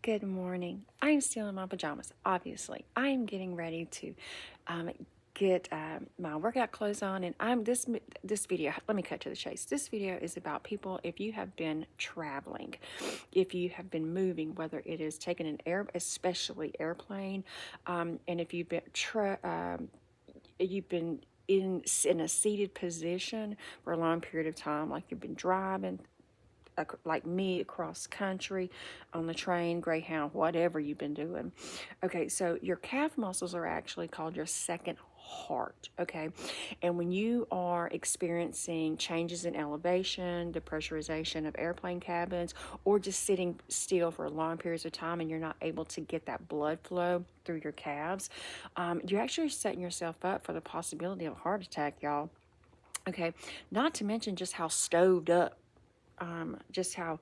Good morning. I'm still in my pajamas, obviously. I'm getting ready to get my workout clothes on, and this video. Let me cut to the chase. This video is about people. If you have been traveling, if you have been moving, whether it is taking an especially airplane, and if you've been in a seated position for a long period of time, like you've been driving like me across country on the train, Greyhound, whatever you've been doing. Okay, so your calf muscles are actually called your second heart. Okay, and when you are experiencing changes in elevation, the pressurization of airplane cabins, or just sitting still for long periods of time and you're not able to get that blood flow through your calves, you're actually setting yourself up for the possibility of a heart attack, y'all. Okay, not to mention just how stoved up, just how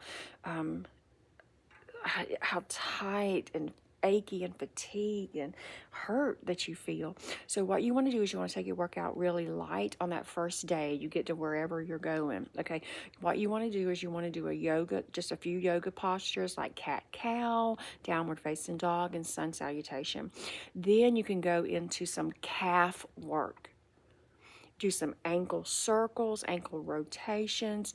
tight and achy and fatigued and hurt that you feel. So what you want to do is you want to take your workout really light on that first day you get to wherever you're going. Okay, what you want to do is you want to do a yoga, just a few yoga postures like cat cow, downward facing dog, and sun salutation. Then you can go into some calf work. Do some ankle circles, ankle rotations,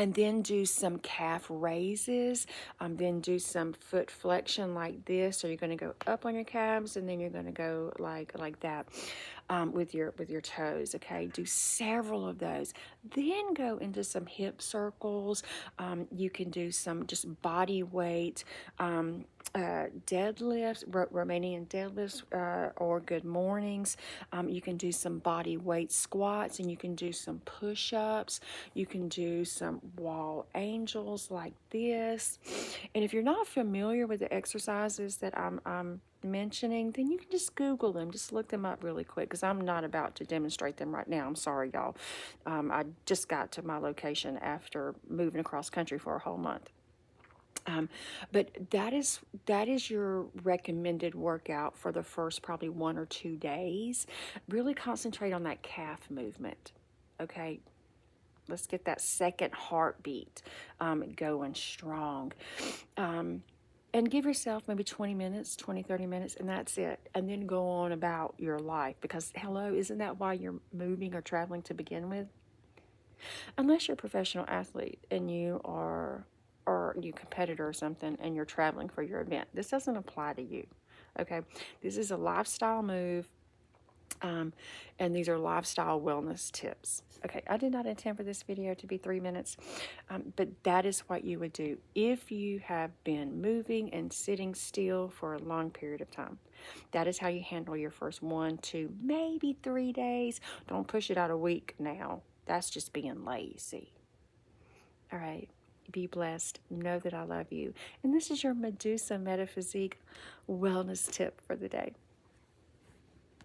and then do some calf raises, then do some foot flexion like this. So you're going to go up on your calves, and then you're going to go like that with your toes. Okay, do several of those. Then go into some hip circles. You can do some just body weight deadlifts, Romanian deadlifts, or good mornings. You can do some body weight squats, and you can do some push-ups. You can do some wall angels like this. And if you're not familiar with the exercises that I'm mentioning, then you can just Google them. Just look them up really quick, because I'm not about to demonstrate them right now. I'm sorry, y'all. I just got to my location after moving across country for a whole month. But that is your recommended workout for the first probably 1 or 2 days. Really concentrate on that calf movement. Okay, let's get that second heartbeat going strong. And give yourself maybe 20 minutes, 20, 30 minutes, and that's it. And then go on about your life, because hello, isn't that why you're moving or traveling to begin with? Unless you're a professional athlete and you are, or you competitor or something, and you're traveling for your event. This doesn't apply to you. Okay, this is a lifestyle move, and these are lifestyle wellness tips. Okay, I did not intend for this video to be 3 minutes, but that is what you would do if you have been moving and sitting still for a long period of time. That is how you handle your first 1, 2, maybe 3 days. Don't push it out a week now. That's just being lazy. All right, be blessed. Know that I love you. And this is your Medusa Metaphysique wellness tip for the day.